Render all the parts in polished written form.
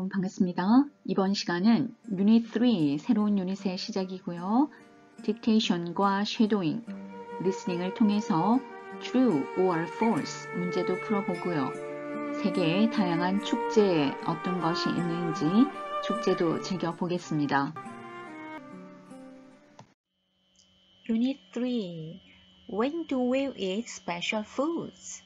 여러분 반갑습니다. 이번 시간은 유닛 3 새로운 유닛의 시작이고요. 딕테이션과 쉐도잉, 리스닝을 통해서 true or false 문제도 풀어보고요. 세계의 다양한 축제에 어떤 것이 있는지 축제도 즐겨보겠습니다. 유닛 3 When do we eat special foods?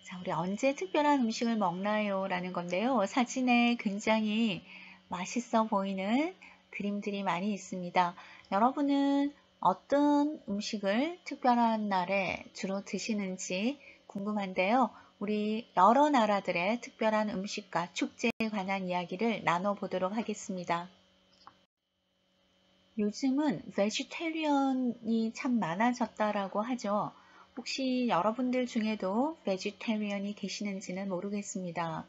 자, 우리 언제 특별한 음식을 먹나요? 라는 건데요. 사진에 굉장히 맛있어 보이는 그림들이 많이 있습니다. 여러분은 어떤 음식을 특별한 날에 주로 드시는지 궁금한데요. 우리 여러 나라들의 특별한 음식과 축제에 관한 이야기를 나눠보도록 하겠습니다. 요즘은 베지테리언이 참 많아졌다라고 하죠. 혹시 여러분들 중에도 베지테리언이 계시는지는 모르겠습니다.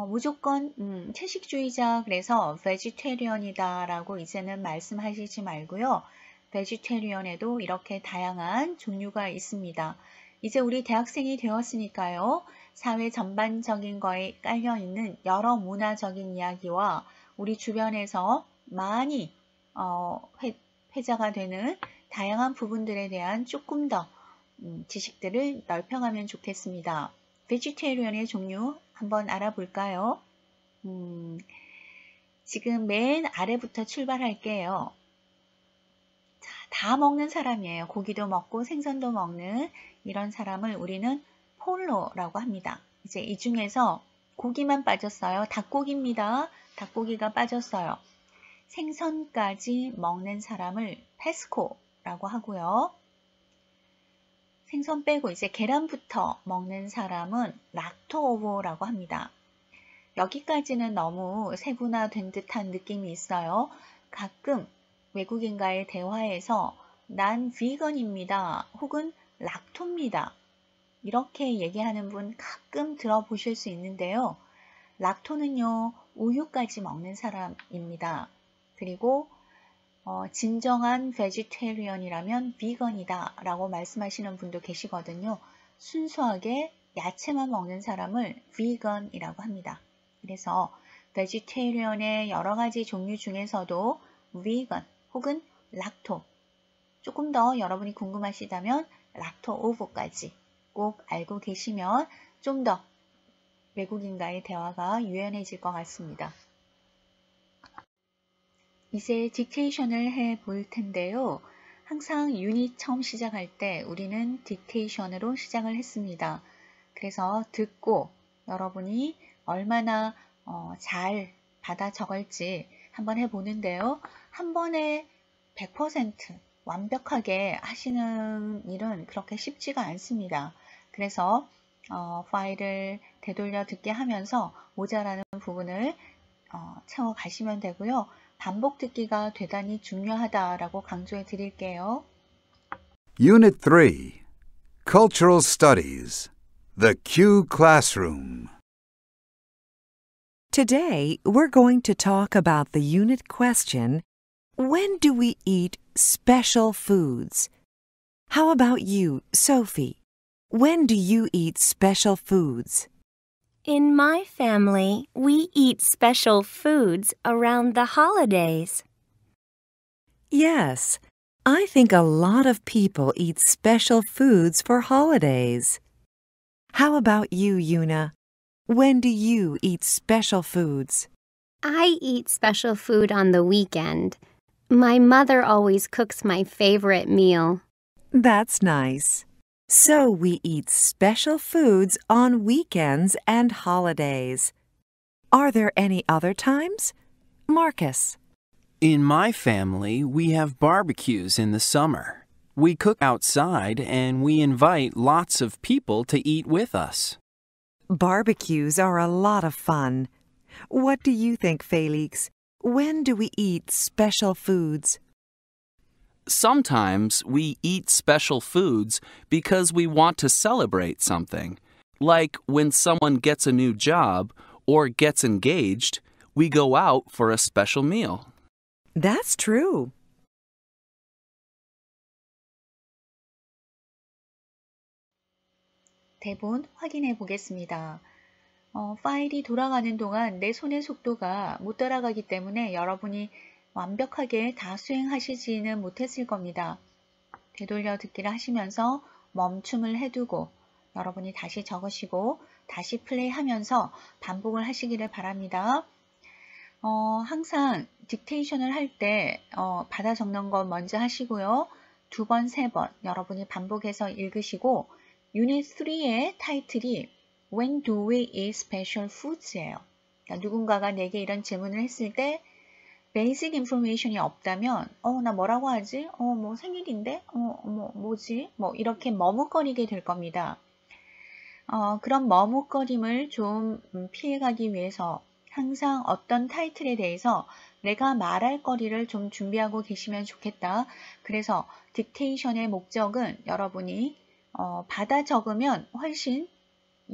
무조건 채식주의자 그래서 베지테리언이다라고 이제는 말씀하시지 말고요. 베지테리언에도 이렇게 다양한 종류가 있습니다. 이제 우리 대학생이 되었으니까요. 사회 전반적인 거에 깔려있는 여러 문화적인 이야기와 우리 주변에서 많이 회자가 되는 다양한 부분들에 대한 조금 더 지식들을 넓혀가면 좋겠습니다. 베지테리언의 종류 한번 알아볼까요? 지금 맨 아래부터 출발할게요. 자, 다 먹는 사람이에요. 고기도 먹고 생선도 먹는 이런 사람을 우리는 폴로라고 합니다. 이제 이 중에서 고기만 빠졌어요. 닭고기입니다. 닭고기가 빠졌어요. 생선까지 먹는 사람을 페스코라고 하고요. 생선 빼고 이제 계란부터 먹는 사람은 락토오보라고 합니다. 여기까지는 너무 세분화된 듯한 느낌이 있어요. 가끔 외국인과의 대화에서 난 비건입니다. 혹은 락토입니다. 이렇게 얘기하는 분 가끔 들어보실 수 있는데요. 락토는요, 우유까지 먹는 사람입니다. 그리고 진정한 베지테리언이라면 비건이다 라고 말씀하시는 분도 계시거든요. 순수하게 야채만 먹는 사람을 비건이라고 합니다. 그래서 베지테리언의 여러 가지 종류 중에서도 비건 혹은 락토, 조금 더 여러분이 궁금하시다면 락토 오버까지 꼭 알고 계시면 좀 더 외국인과의 대화가 유연해질 것 같습니다. 이제 딕테이션을 해 볼 텐데요. 항상 유닛 처음 시작할 때 우리는 딕테이션으로 시작을 했습니다. 그래서 듣고 여러분이 얼마나 잘 받아 적을지 한번 해보는데요. 한 번에 100% 완벽하게 하시는 일은 그렇게 쉽지가 않습니다. 그래서 파일을 되돌려 듣게 하면서 모자라는 부분을 채워 가시면 되고요. 반복 듣기가 대단히 중요하다라고 강조해 드릴게요. Unit 3 Cultural Studies The Q Classroom. Today, we're going to talk about the unit question, when do we eat special foods? How about you, Sophie? When do you eat special foods? In my family, we eat special foods around the holidays. Yes, I think a lot of people eat special foods for holidays. How about you, Yuna? When do you eat special foods? I eat special food on the weekend. My mother always cooks my favorite meal. That's nice. So we eat special foods on weekends and holidays. Are there any other times? Marcus. In my family, we have barbecues in the summer. We cook outside and we invite lots of people to eat with us. Barbecues are a lot of fun. What do you think, Felix? When do we eat special foods? Sometimes we eat special foods because we want to celebrate something. Like when someone gets a new job or gets engaged, we go out for a special meal. That's true. 대본 확인해 보겠습니다. 파일이 돌아가는 동안 내 손의 속도가 못 따라가기 때문에 여러분이 완벽하게 다 수행하시지는 못했을 겁니다. 되돌려 듣기를 하시면서 멈춤을 해두고 여러분이 다시 적으시고 다시 플레이하면서 반복을 하시기를 바랍니다. 항상 딕테이션을 할 때 받아 적는 거 먼저 하시고요. 2번, 3번 여러분이 반복해서 읽으시고 유닛 3의 타이틀이 When do we eat special foods예요. 그러니까 누군가가 내게 이런 질문을 했을 때 베이직 인포메이션이 없다면 나 뭐라고 하지? 뭐 생일인데? 뭐지? 뭐 이렇게 머뭇거리게 될 겁니다. 그런 머뭇거림을 좀 피해가기 위해서 항상 어떤 타이틀에 대해서 내가 말할 거리를 좀 준비하고 계시면 좋겠다. 그래서 딕테이션의 목적은 여러분이 받아 적으면 훨씬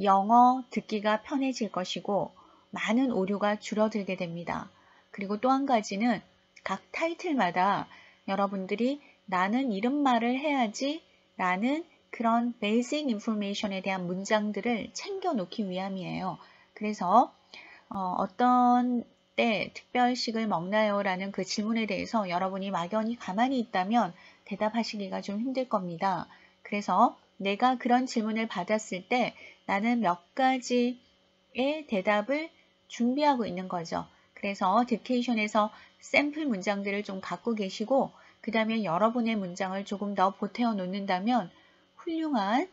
영어 듣기가 편해질 것이고 많은 오류가 줄어들게 됩니다. 그리고 또 한 가지는 각 타이틀마다 여러분들이 나는 이런 말을 해야지 라는 그런 베이직 인포메이션에 대한 문장들을 챙겨 놓기 위함이에요. 그래서 어떤 때 특별식을 먹나요? 라는 그 질문에 대해서 여러분이 막연히 가만히 있다면 대답하시기가 좀 힘들 겁니다. 그래서 내가 그런 질문을 받았을 때 나는 몇 가지의 대답을 준비하고 있는 거죠. 그래서 딕테이션에서 샘플 문장들을 좀 갖고 계시고 그 다음에 여러분의 문장을 조금 더 보태어 놓는다면 훌륭한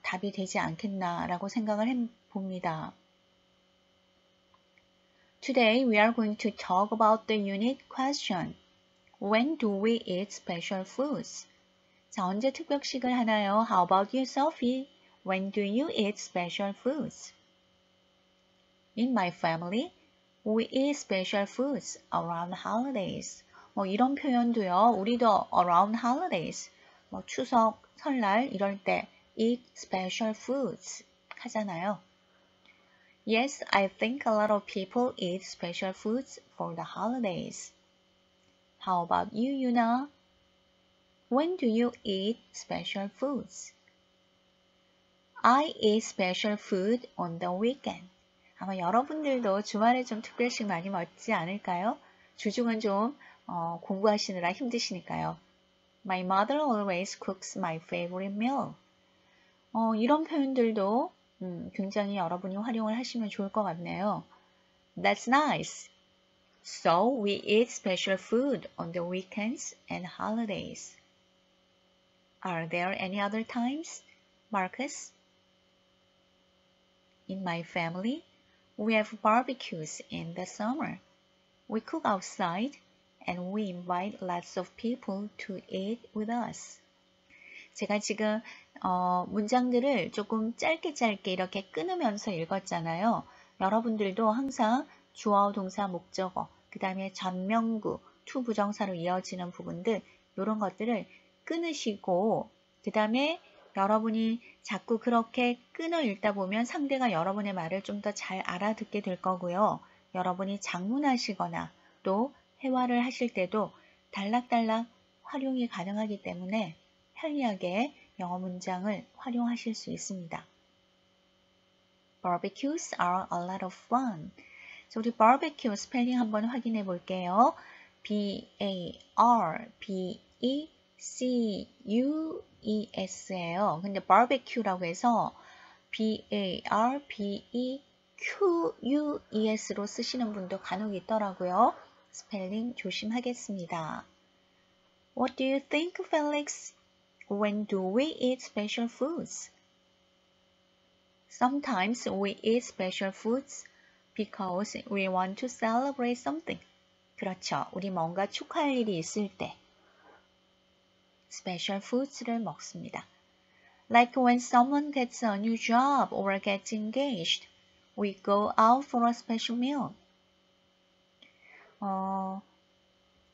답이 되지 않겠나라고 생각을 해봅니다. Today we are going to talk about the unit question. When do we eat special foods? 자, 언제 특별식을 하나요? How about you, Sophie? When do you eat special foods? In my family, we eat special foods around holidays. 뭐 이런 표현도요. 우리도 around holidays. 뭐 추석, 설날 이럴 때 eat special foods 하잖아요. Yes, I think a lot of people eat special foods for the holidays. How about you, Yuna? When do you eat special foods? I eat special food on the weekend. 아마 여러분들도 주말에 좀 특별식 많이 먹지 않을까요? 주중은 좀 공부하시느라 힘드시니까요. My mother always cooks my favorite meal. 이런 표현들도 굉장히 여러분이 활용을 하시면 좋을 것 같네요. That's nice. So we eat special food on the weekends and holidays. Are there any other times, Marcus? In my family, we have barbecues in the summer. We cook outside and we invite lots of people to eat with us. 제가 지금 문장들을 조금 짧게 이렇게 끊으면서 읽었잖아요. 여러분들도 항상 주어, 동사, 목적어, 그 다음에 전명구, to 부정사로 이어지는 부분들 이런 것들을 끊으시고 그 다음에 여러분이 자꾸 그렇게 끊어 읽다 보면 상대가 여러분의 말을 좀 더 잘 알아듣게 될 거고요. 여러분이 장문하시거나 또 회화를 하실 때도 단락단락 활용이 가능하기 때문에 편리하게 영어 문장을 활용하실 수 있습니다. Barbecues are a lot of fun. 자, 우리 barbecue 스펠링 한번 확인해 볼게요. B-A-R-B-E-C-U-E-S예요. 근데 barbecue라고 해서 B-A-R-B-E-Q-U-E-S로 쓰시는 분도 간혹 있더라고요. 스펠링 조심하겠습니다. What do you think, Felix? When do we eat special foods? Sometimes we eat special foods because we want to celebrate something. 그렇죠. 우리 뭔가 축하할 일이 있을 때 special foods를 먹습니다. Like when someone gets a new job or gets engaged, we go out for a special meal.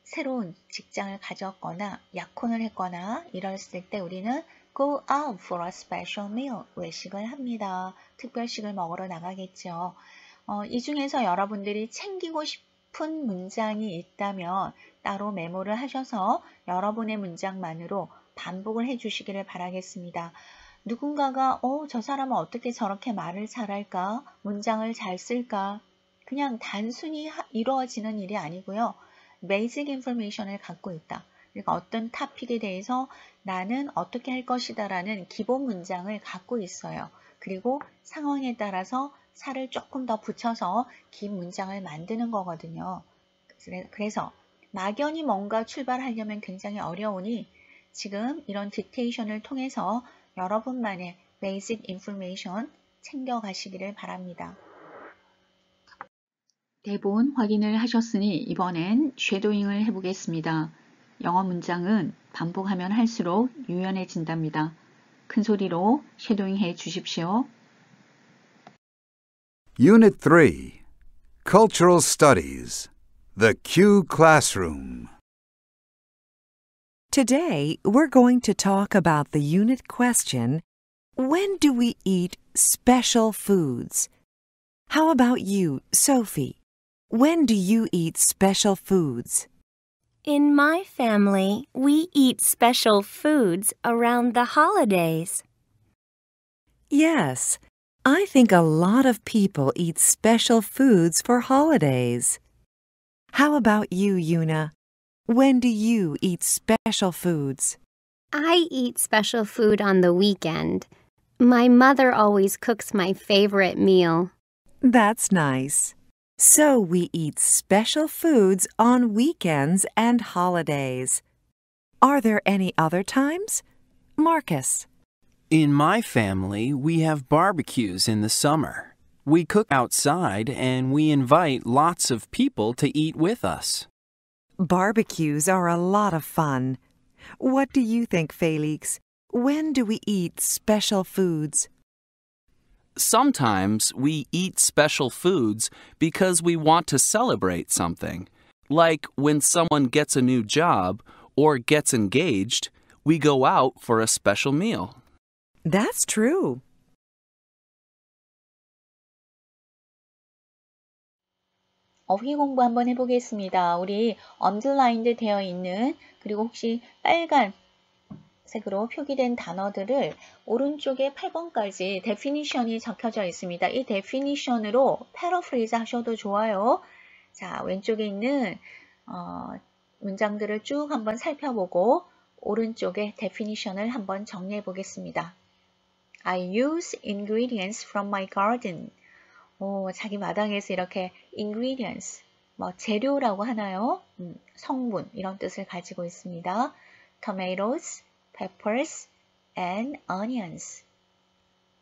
새로운 직장을 가졌거나 약혼을 했거나 이랬을 때 우리는 go out for a special meal, 외식을 합니다. 특별식을 먹으러 나가겠죠. 이 중에서 여러분들이 챙기고 싶은 문장이 있다면 따로 메모를 하셔서 여러분의 문장만으로 반복을 해주시기를 바라겠습니다. 누군가가 저 사람은 어떻게 저렇게 말을 잘할까? 문장을 잘 쓸까? 그냥 단순히 이루어지는 일이 아니고요. 베이직 인포메이션을 갖고 있다. 그러니까 어떤 토픽에 대해서 나는 어떻게 할 것이다 라는 기본 문장을 갖고 있어요. 그리고 상황에 따라서 살을 조금 더 붙여서 긴 문장을 만드는 거거든요. 그래서 막연히 뭔가 출발하려면 굉장히 어려우니 지금 이런 딕테이션을 통해서 여러분만의 베이직 인포메이션 챙겨가시기를 바랍니다. 대본 확인을 하셨으니 이번엔 쉐도잉을 해보겠습니다. 영어 문장은 반복하면 할수록 유연해진답니다. 큰 소리로 쉐도잉 해 주십시오. Unit 3, Cultural Studies, The Q Classroom. Today, we're going to talk about the unit question, when do we eat special foods? How about you, Sophie? When do you eat special foods? In my family, we eat special foods around the holidays. Yes, I think a lot of people eat special foods for holidays. How about you, Yuna? When do you eat special foods? I eat special food on the weekend. My mother always cooks my favorite meal. That's nice. So we eat special foods on weekends and holidays. Are there any other times? Marcus. In my family, we have barbecues in the summer. We cook outside and we invite lots of people to eat with us. Barbecues are a lot of fun. What do you think, Felix? When do we eat special foods? Sometimes we eat special foods because we want to celebrate something. Like when someone gets a new job or gets engaged, we go out for a special meal. That's true. 어휘 공부 한번 해보겠습니다. 우리 언더라인드 되어 있는 그리고 혹시 빨간 색으로 표기된 단어들을 오른쪽에 8번까지 데피니션이 적혀져 있습니다. 이 데피니션으로 패러프레이즈 하셔도 좋아요. 자, 왼쪽에 있는 문장들을 쭉 한번 살펴보고 오른쪽에 데피니션을 한번 정리해 보겠습니다. I use ingredients from my garden. 자기 마당에서 이렇게 ingredients, 재료라고 하나요? 성분, 이런 뜻을 가지고 있습니다. tomatoes, peppers, and onions.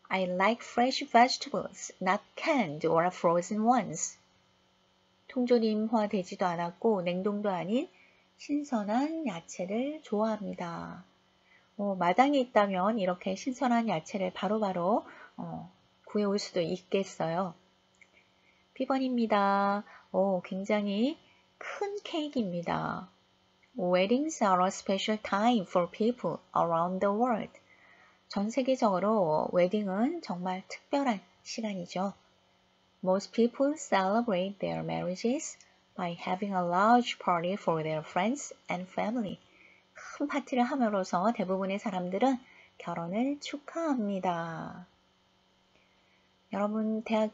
I like fresh vegetables, not canned or frozen ones. 통조림화 되지도 않았고 냉동도 아닌 신선한 야채를 좋아합니다. 마당에 있다면 이렇게 신선한 야채를 바로바로 구해올 수도 있겠어요. B번입니다. 굉장히 큰 케이크입니다. Weddings are a special time for people around the world. 전 세계적으로 웨딩은 정말 특별한 시간이죠. Most people celebrate their marriages by having a large party for their friends and family. 큰 파티를 함으로써 대부분의 사람들은 결혼을 축하합니다. 여러분 대학에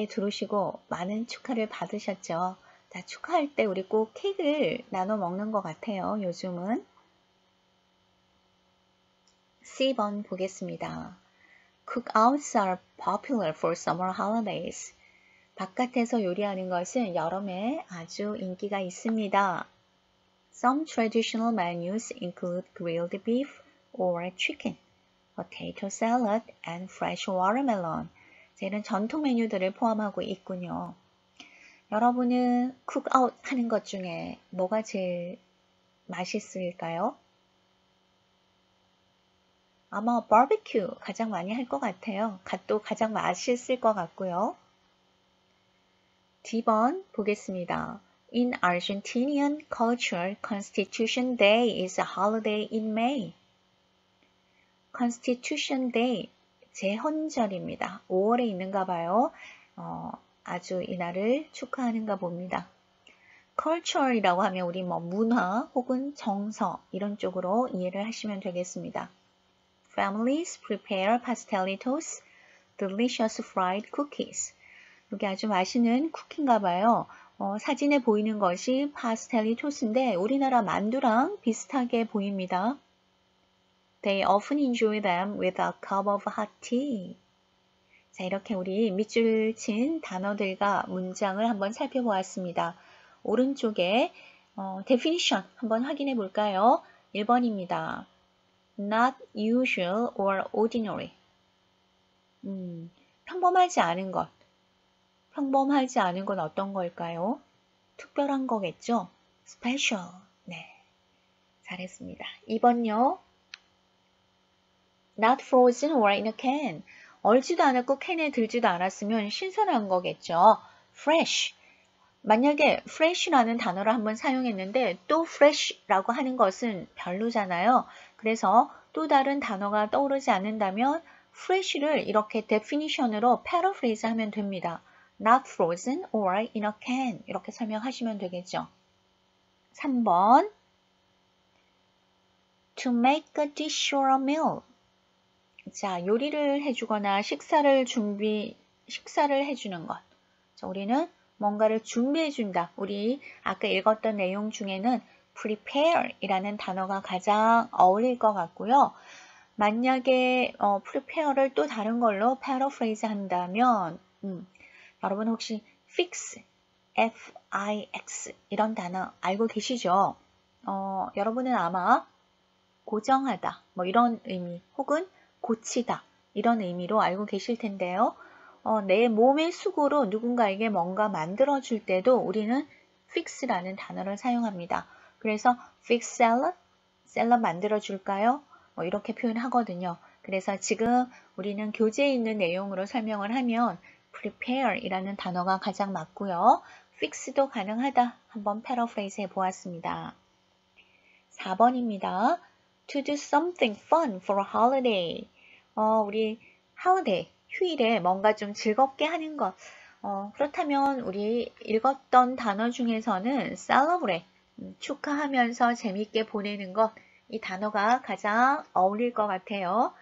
들어오시고 많은 축하를 받으셨죠? 자, 축하할 때 우리 꼭 케이크를 나눠 먹는 것 같아요. 요즘은. C번 보겠습니다. Cookouts are popular for summer holidays. 바깥에서 요리하는 것은 여름에 아주 인기가 있습니다. Some traditional menus include grilled beef or chicken, potato salad, and fresh watermelon. 이런 전통 메뉴들을 포함하고 있군요. 여러분은 쿡아웃 하는 것 중에 뭐가 제일 맛있을까요? 아마 바비큐 가장 많이 할 것 같아요. 또 가장 맛있을 것 같고요. D번 보겠습니다. In Argentinian culture, Constitution Day is a holiday in May. Constitution Day, 제헌절입니다. 5월에 있는가 봐요. 아주 이날을 축하하는가 봅니다. Culture이라고 하면 우리 문화 혹은 정서 이런 쪽으로 이해를 하시면 되겠습니다. families prepare pastelitos, delicious fried cookies. 이게 아주 맛있는 쿠키인가 봐요. 사진에 보이는 것이 파스텔리토스인데 우리나라 만두랑 비슷하게 보입니다. They often enjoy them with a cup of hot tea. 자, 이렇게 우리 밑줄 친 단어들과 문장을 한번 살펴보았습니다. 오른쪽에 definition 한번 확인해 볼까요? 1번입니다. Not usual or ordinary. 평범하지 않은 것. 평범하지 않은 건 어떤 걸까요? 특별한 거겠죠? special. 네, 잘했습니다. 2번요. Not frozen or in a can. 얼지도 않았고 캔에 들지도 않았으면 신선한 거겠죠. fresh. 만약에 fresh라는 단어를 한번 사용했는데 또 fresh라고 하는 것은 별로잖아요. 그래서 또 다른 단어가 떠오르지 않는다면 fresh를 이렇게 definition으로 paraphrase 하면 됩니다. Not frozen or in a can. 이렇게 설명하시면 되겠죠. 3번. To make a dish or a meal. 자, 요리를 해주거나 식사를 해주는 것. 자, 우리는 뭔가를 준비해준다. 우리 아까 읽었던 내용 중에는 prepare 이라는 단어가 가장 어울릴 것 같고요. 만약에 prepare를 또 다른 걸로 paraphrase 한다면 여러분 혹시 fix, F-I-X 이런 단어 알고 계시죠? 여러분은 아마 고정하다 뭐 이런 의미 혹은 고치다 이런 의미로 알고 계실 텐데요. 내 몸의 수고로 누군가에게 뭔가 만들어줄 때도 우리는 fix라는 단어를 사용합니다. 그래서 fix salad, 샐러드 만들어줄까요? 이렇게 표현하거든요. 그래서 지금 우리는 교재에 있는 내용으로 설명을 하면 prepare 이라는 단어가 가장 맞고요. fix도 가능하다. 한번 paraphrase 해보았습니다. 4번입니다. To do something fun for a holiday. 우리 holiday, 휴일에 뭔가 좀 즐겁게 하는 것. 그렇다면 우리 읽었던 단어 중에서는 celebrate, 축하하면서 재밌게 보내는 것. 이 단어가 가장 어울릴 것 같아요.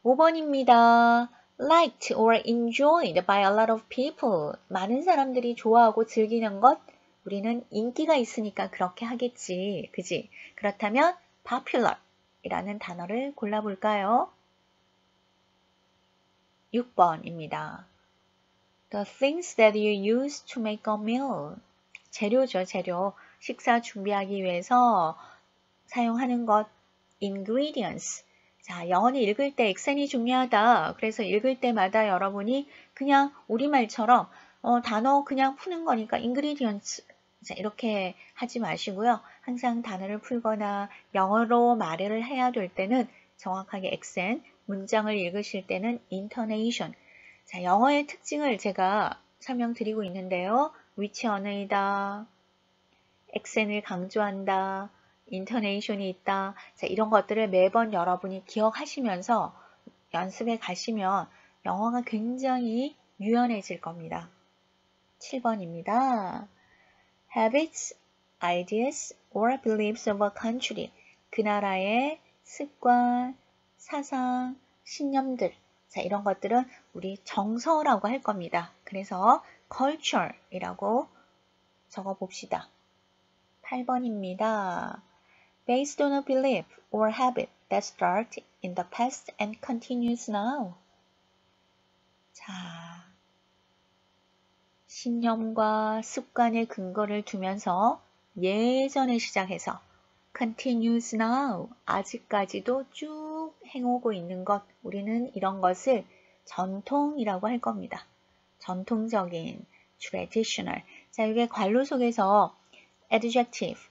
5번입니다. Liked or enjoyed by a lot of people. 많은 사람들이 좋아하고 즐기는 것. 우리는 인기가 있으니까 그렇게 하겠지. 그지? 그렇다면 popular 이라는 단어를 골라볼까요? 6번입니다. The things that you use to make a meal. 재료죠, 재료. 식사 준비하기 위해서 사용하는 것. Ingredients. 자, 영어는 읽을 때 액센이 중요하다. 그래서 읽을 때마다 여러분이 그냥 우리말처럼 단어 그냥 푸는 거니까 ingredients. 자, 이렇게 하지 마시고요. 항상 단어를 풀거나 영어로 말을 해야 될 때는 정확하게 액센, 문장을 읽으실 때는 intonation. 자, 영어의 특징을 제가 설명드리고 있는데요. 위치 언어이다, 액센을 강조한다, 인터네이션이 있다. 자, 이런 것들을 매번 여러분이 기억하시면서 연습에 가시면 영어가 굉장히 유연해질 겁니다. 7번입니다. Habits, ideas, or beliefs of a country. 그 나라의 습관, 사상, 신념들. 자, 이런 것들은 우리 정서라고 할 겁니다. 그래서 culture이라고 적어 봅시다. 8번입니다. Based on a belief or habit that started in the past and continues now. 자, 신념과 습관의 근거를 두면서 예전에 시작해서 continues now, 아직까지도 쭉 행오고 있는 것, 우리는 이런 것을 전통이라고 할 겁니다. 전통적인, traditional. 자, 이게 관로 속에서 adjective,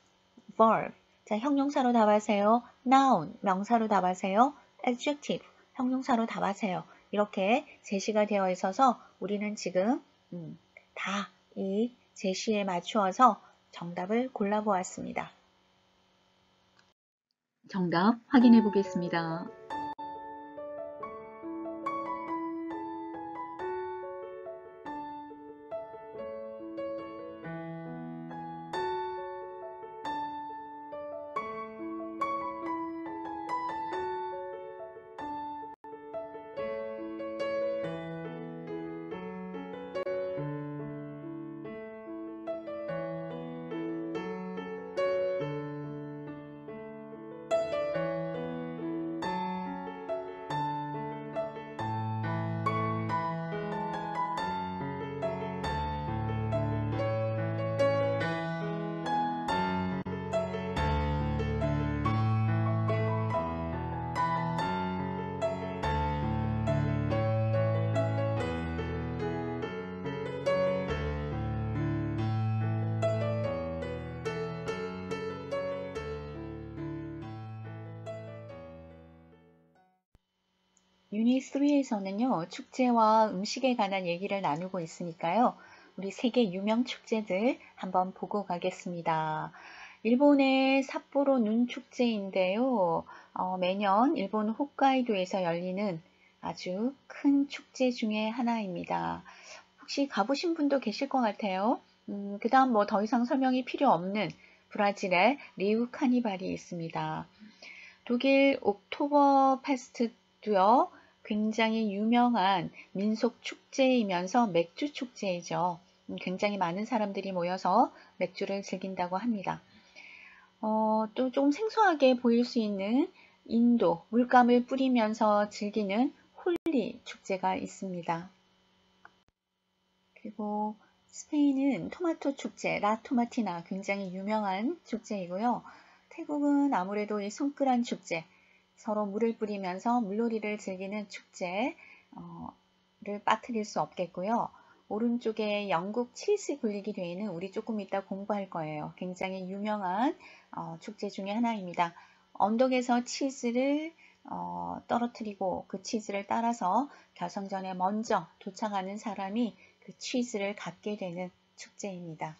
verb. 자, 형용사로 답하세요. noun, 명사로 답하세요. adjective, 형용사로 답하세요. 이렇게 제시가 되어 있어서 우리는 지금 다 이 제시에 맞추어서 정답을 골라보았습니다. 정답 확인해 보겠습니다. 유닛 3에서는요, 축제와 음식에 관한 얘기를 나누고 있으니까요. 우리 세계 유명 축제들 한번 보고 가겠습니다. 일본의 삿포로 눈 축제인데요. 매년 일본 홋카이도에서 열리는 아주 큰 축제 중에 하나입니다. 혹시 가보신 분도 계실 것 같아요. 그 다음 뭐 더 이상 설명이 필요 없는 브라질의 리우 카니발이 있습니다. 독일 옥토버 페스트도요. 굉장히 유명한 민속 축제이면서 맥주 축제이죠. 굉장히 많은 사람들이 모여서 맥주를 즐긴다고 합니다. 또 좀 생소하게 보일 수 있는 인도 물감을 뿌리면서 즐기는 홀리 축제가 있습니다. 그리고 스페인은 토마토 축제, 라 토마티나 굉장히 유명한 축제이고요. 태국은 아무래도 이 손끄란 축제, 서로 물을 뿌리면서 물놀이를 즐기는 축제를 빠뜨릴 수 없겠고요. 오른쪽에 영국 치즈 굴리기 대회는 우리 조금 이따 공부할 거예요. 굉장히 유명한 축제 중에 하나입니다. 언덕에서 치즈를 떨어뜨리고 그 치즈를 따라서 결승전에 먼저 도착하는 사람이 그 치즈를 갖게 되는 축제입니다.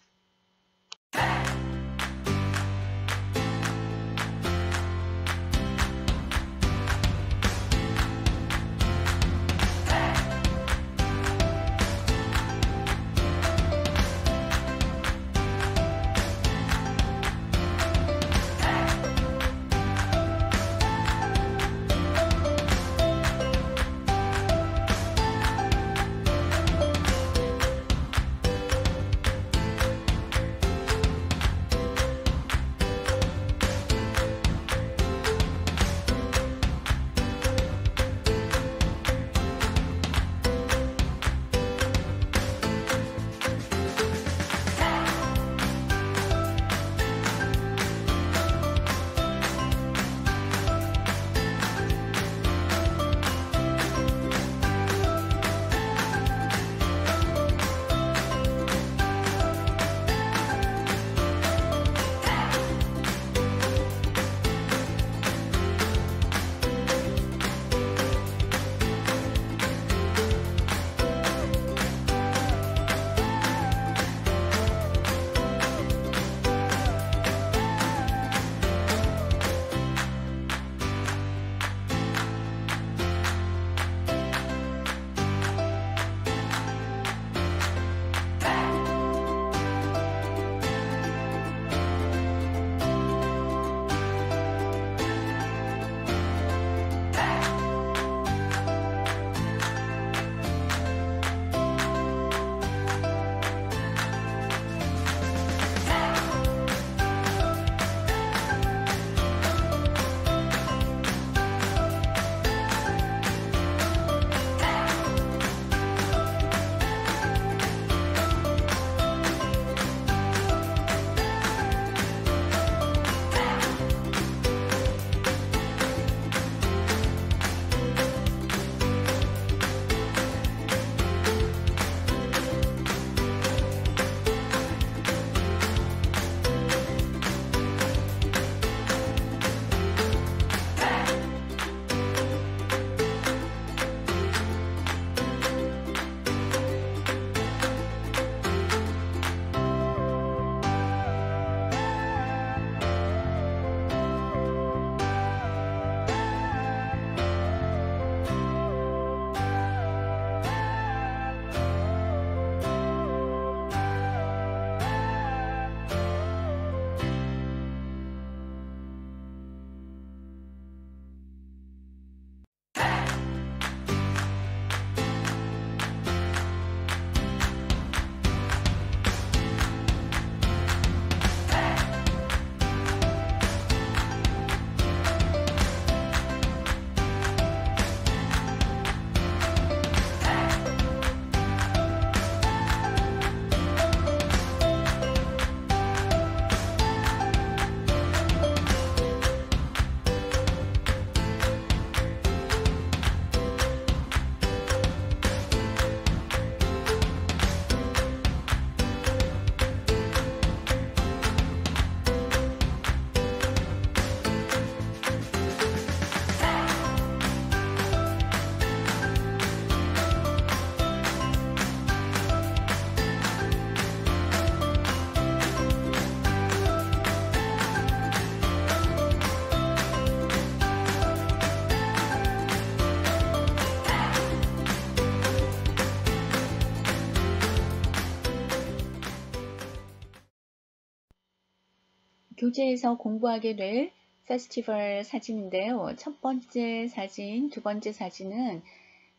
교재에서 공부하게 될 페스티벌 사진인데요. 첫 번째 사진, 두 번째 사진은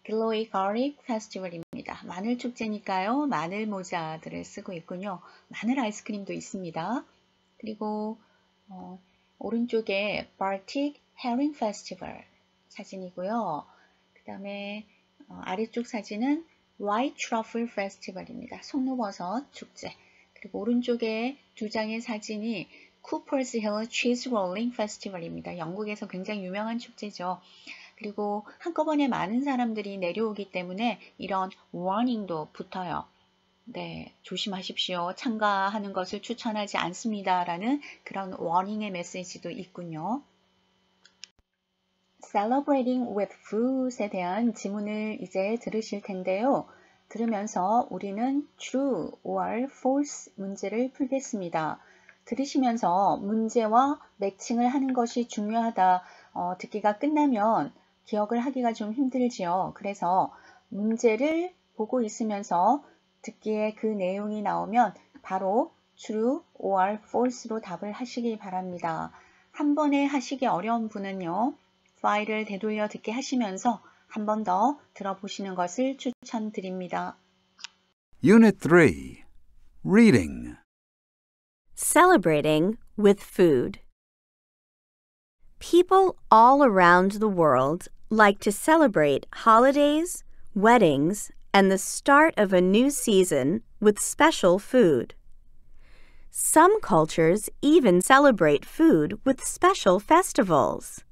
Glowy Garlic 페스티벌입니다. 마늘 축제니까요. 마늘 모자들을 쓰고 있군요. 마늘 아이스크림도 있습니다. 그리고 오른쪽에 Baltic Herring Festival 사진이고요. 그 다음에 아래쪽 사진은 White Truffle Festival입니다. 송로버섯 축제. 그리고 오른쪽에 두 장의 사진이 Cooper's Hill Cheese Rolling Festival입니다. 영국에서 굉장히 유명한 축제죠. 그리고 한꺼번에 많은 사람들이 내려오기 때문에 이런 warning도 붙어요. 네, 조심하십시오. 참가하는 것을 추천하지 않습니다. 라는 그런 warning의 메시지도 있군요. Celebrating with Food에 대한 지문을 이제 들으실 텐데요. 들으면서 우리는 true or false 문제를 풀겠습니다. 들으시면서 문제와 매칭을 하는 것이 중요하다. 듣기가 끝나면 기억을 하기가 좀 힘들지요. 그래서 문제를 보고 있으면서 듣기에 그 내용이 나오면 바로 true or false로 답을 하시기 바랍니다. 한 번에 하시기 어려운 분은요. 파일을 되돌려 듣게 하시면서 한 번 더 들어보시는 것을 추천드립니다. Unit 3. Reading. Celebrating with food. People all around the world like to celebrate holidays, weddings, and the start of a new season with special food. Some cultures even celebrate food with special festivals.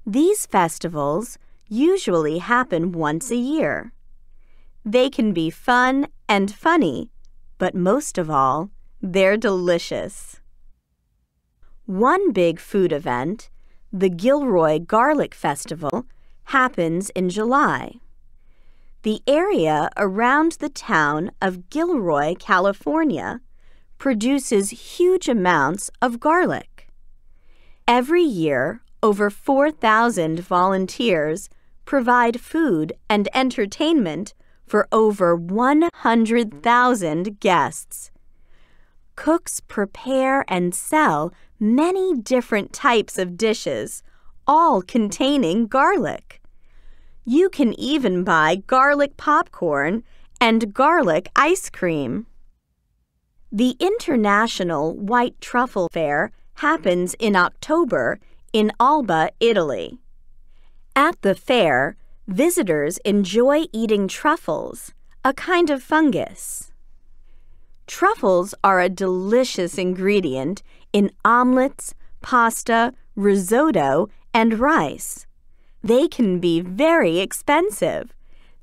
These festivals usually happen once a year. They can be fun and funny, but most of all, they're delicious. One big food event, the Gilroy Garlic Festival, happens in July. The area around the town of Gilroy, California, produces huge amounts of garlic. Every year, over 4,000 volunteers provide food and entertainment for over 100,000 guests. Cooks prepare and sell many different types of dishes, all containing garlic. You can even buy garlic popcorn and garlic ice cream. The International White Truffle Fair happens in October in Alba, Italy. At the fair, visitors enjoy eating truffles, a kind of fungus. Truffles are a delicious ingredient in omelets, pasta, risotto, and rice. They can be very expensive.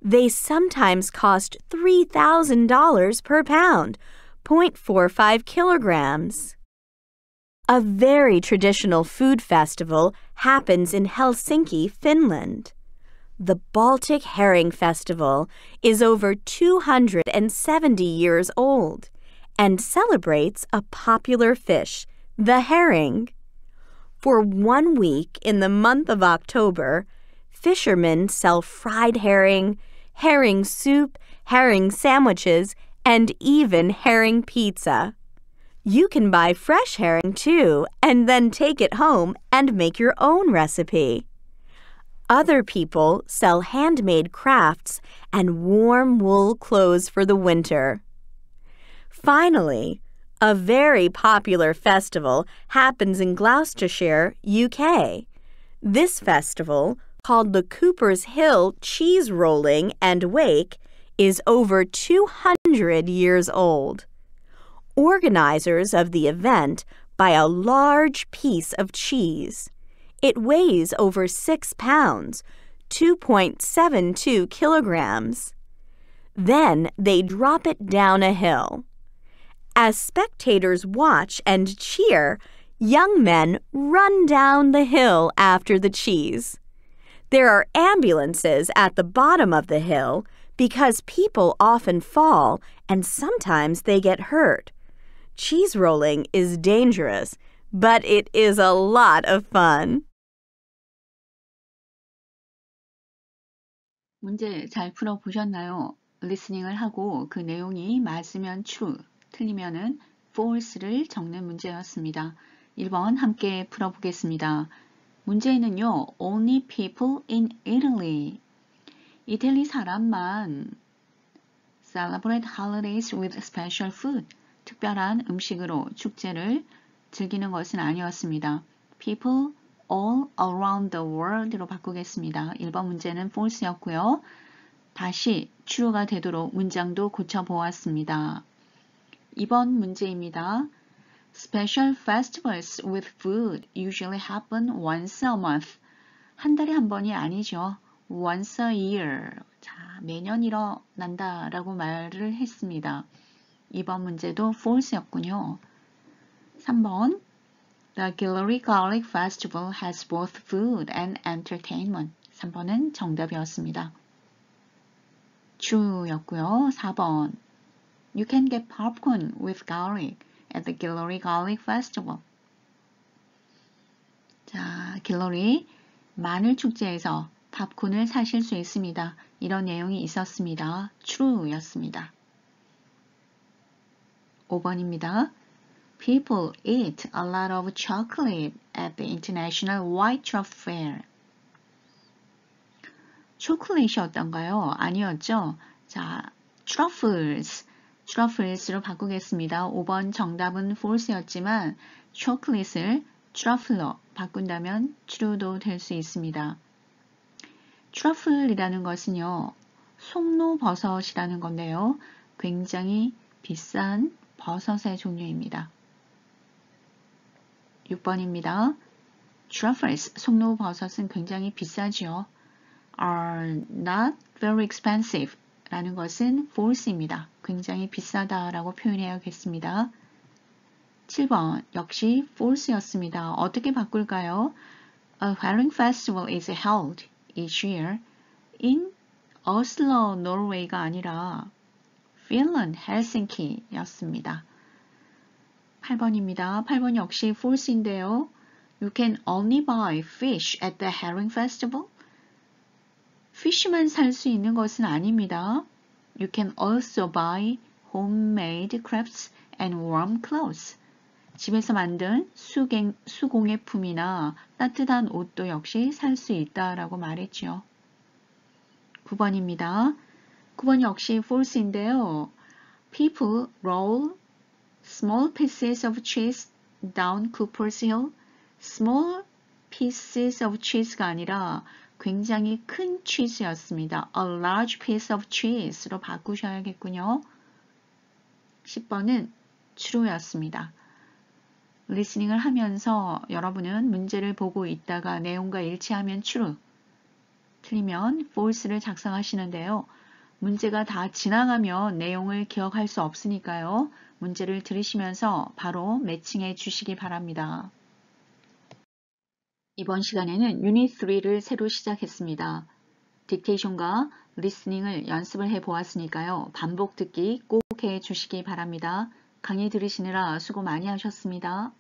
They sometimes cost $3,000 per pound, 0.45 kilograms. A very traditional food festival happens in Helsinki, Finland. The Baltic Herring Festival is over 270 years old and celebrates a popular fish, the herring. For 1 week in the month of October, fishermen sell fried herring, herring soup, herring sandwiches, and even herring pizza. You can buy fresh herring too, and then take it home and make your own recipe. Other people sell handmade crafts and warm wool clothes for the winter. Finally, a very popular festival happens in Gloucestershire, UK. This festival, called the Cooper's Hill Cheese Rolling and Wake, is over 200 years old. Organizers of the event buy a large piece of cheese. It weighs over 6 pounds, 2.72 kilograms. Then they drop it down a hill. As spectators watch and cheer, young men run down the hill after the cheese. There are ambulances at the bottom of the hill because people often fall and sometimes they get hurt. Cheese rolling is dangerous, but it is a lot of fun. 문제 잘 풀어보셨나요? 리스닝을 하고 그 내용이 맞으면 true, 틀리면은 false를 적는 문제였습니다. 1번 함께 풀어보겠습니다. 문제는요, only people in Italy. 이태리 사람만 celebrate holidays with special food. 특별한 음식으로 축제를 즐기는 것은 아니었습니다. People all around the world로 바꾸겠습니다. 1번 문제는 false였고요. 다시 true가 되도록 문장도 고쳐보았습니다. 2번 문제입니다. Special festivals with food usually happen once a month. 한 달에 한 번이 아니죠. Once a year. 자, 매년 일어난다라고 말을 했습니다. 2번 문제도 false였군요. 3번 The Gilroy Garlic Festival has both food and entertainment. 3번은 정답이었습니다. True였고요. 4번 You can get popcorn with garlic at the Gilroy Garlic Festival. 자, 길로리 마늘 축제에서 팝콘을 사실 수 있습니다. 이런 내용이 있었습니다. True였습니다. 5번입니다. People eat a lot of chocolate at the International White Truffle Fair. 초콜릿이 어떤가요? 아니었죠? 자, truffles로 바꾸겠습니다. 5번 정답은 false였지만 초콜릿을 truffle로 바꾼다면 true도 될 수 있습니다. truffle이라는 것은요, 송로버섯이라는 건데요. 굉장히 비싼 버섯의 종류입니다. 6번입니다. Truffles, 송로버섯은 굉장히 비싸지요. Are not very expensive 라는 것은 false입니다. 굉장히 비싸다라고 표현해야겠습니다. 7번 역시 false였습니다. 어떻게 바꿀까요? A herring festival is held each year in Oslo, Norway가 아니라 Finland, 헬싱키였습니다. 8번입니다. 8번 역시 false인데요. You can only buy fish at the herring festival. fish만 살 수 있는 것은 아닙니다. You can also buy homemade crafts and warm clothes. 집에서 만든 수공예품이나 따뜻한 옷도 역시 살 수 있다라고 말했죠. 9번입니다. 9번 역시 false인데요. People roll small pieces of cheese down Cooper's Hill. small pieces of cheese가 아니라 굉장히 큰 치즈였습니다. A large piece of cheese로 바꾸셔야겠군요. 10번은 true였습니다. 리스닝을 하면서 여러분은 문제를 보고 있다가 내용과 일치하면 true, 틀리면 false를 작성하시는데요. 문제가 다 지나가면 내용을 기억할 수 없으니까요. 문제를 들으시면서 바로 매칭해 주시기 바랍니다. 이번 시간에는 유닛 3를 새로 시작했습니다. 딕테이션과 리스닝을 연습을 해보았으니까요. 반복 듣기 꼭 해주시기 바랍니다. 강의 들으시느라 수고 많이 하셨습니다.